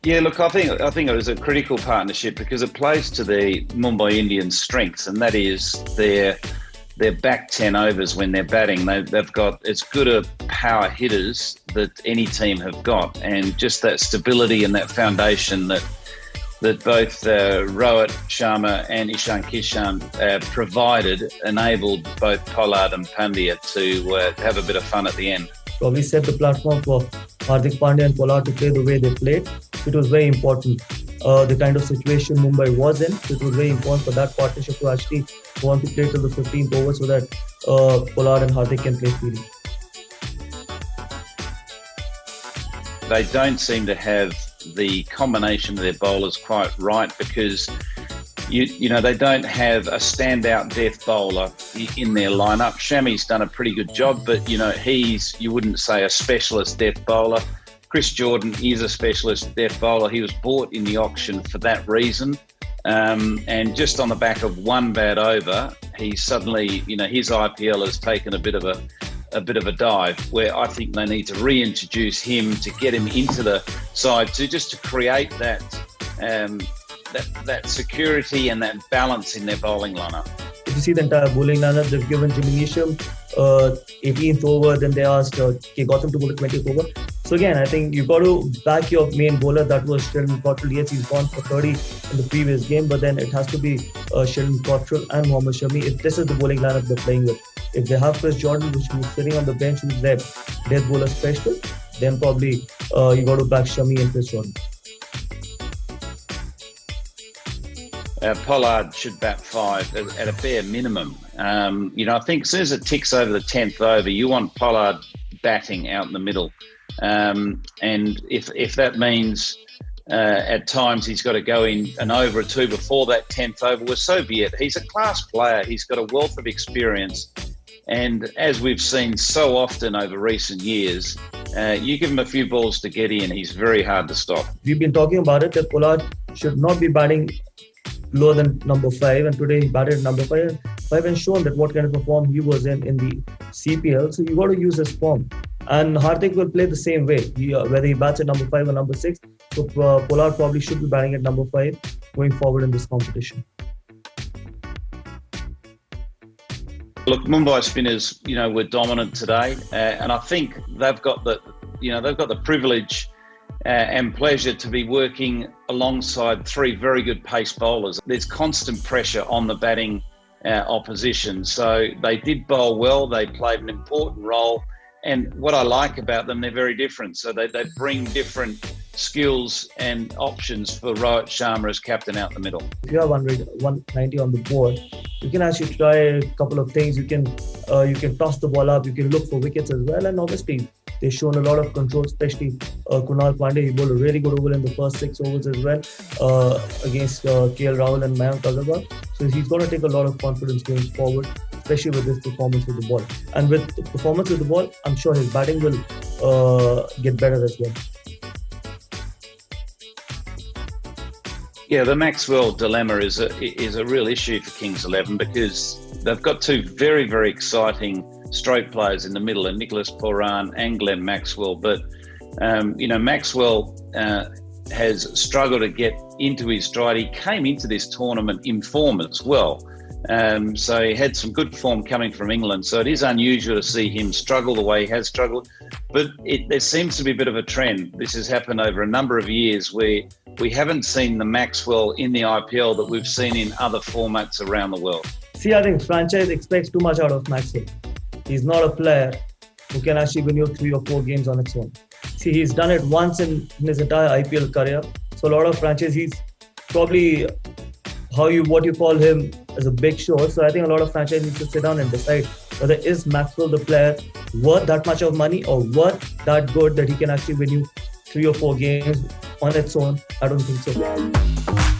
Yeah, look, I think it was a critical partnership because it plays to the Mumbai Indians' strengths, and that is their back 10 overs when they're batting. They've got as good a power hitters that any team have got, and just that stability and that foundation that both Rohit Sharma and Ishan Kishan provided enabled both Pollard and Pandya to have a bit of fun at the end. Probably set the platform for Hardik Pandya and Pollard to play the way they played. It was very important. The kind of situation Mumbai was in, it was very important for that partnership to actually want to play till the 15th over so that Pollard and Hardik can play freely. They don't seem to have the combination of their bowlers quite right because you know they don't have a standout death bowler in their lineup. Shami's done a pretty good job, but you wouldn't say a specialist death bowler. Chris Jordan is a specialist death bowler. He was bought in the auction for that reason, and just on the back of one bad over, he suddenly, his IPL has taken a bit of a dive. Where I think they need to reintroduce him to get him into the side to create that security and that balance in their bowling lineup. If you see the entire bowling lineup, they've given Jimmy Neesham 18th over, then they asked Gautam to bowl the 20th over. So again, I think you've got to back your main bowler. That was Sheldon Cottrell. Yes, he's gone for 30 in the previous game, but then it has to be Sheldon Cottrell and Mohammad Shami if this is the bowling lineup they're playing with. If they have Chris Jordan, who's sitting on the bench, who's their death bowler specialist, then probably you got to back Shami and Chris Jordan. Pollard should bat 5 at a bare minimum. I think as soon as it ticks over the 10th over, you want Pollard batting out in the middle. And if that means at times he's got to go in an over or two before that 10th over, well, so be it. He's a class player. He's got a wealth of experience. And as we've seen so often over recent years, you give him a few balls to get in, he's very hard to stop. We've been talking about it, that Pollard should not be batting lower than number 5, and today he batted number 5 and shown that what kind of a form he was in the CPL. So you got to use his form. And Hardik will play the same way, whether he bats at number 5 or number 6. So Pollard probably should be batting at number 5 going forward in this competition. Look, Mumbai spinners, were dominant today, and I think they've got the privilege and pleasure to be working alongside 3 very good pace bowlers. There's constant pressure on the batting opposition, so they did bowl well. They played an important role, and what I like about them, they're very different. So they bring different skills and options for Rohit Sharma as captain out the middle. If you have 190 on the board, you can actually try a couple of things. You can toss the ball up, you can look for wickets as well, and obviously they've shown a lot of control, especially Kunal Pandey. He bowled a really good over in the first 6 overs as well against KL Rahul and Mayank Agarwal. So he's going to take a lot of confidence going forward, especially with this performance with the ball. And with the performance with the ball, I'm sure his batting will get better as well. Yeah, the Maxwell dilemma is a real issue for Kings XI because they've got 2 very, very exciting stroke players in the middle, and Nicholas Pooran and Glenn Maxwell. But, Maxwell has struggled to get into his stride. He came into this tournament in form as well. So he had some good form coming from England. So it is unusual to see him struggle the way he has struggled. But there seems to be a bit of a trend. This has happened over a number of years where we haven't seen the Maxwell in the IPL that we've seen in other formats around the world. See, I think franchise expects too much out of Maxwell. He's not a player who can actually win you 3 or 4 games on its own. See, he's done it once in his entire IPL career. So a lot of franchises probably what you call him as a big show. So I think a lot of franchises need to sit down and decide whether is Maxwell the player worth that much of money or worth that good that he can actually win you 3 or 4 games on its own. I don't think so.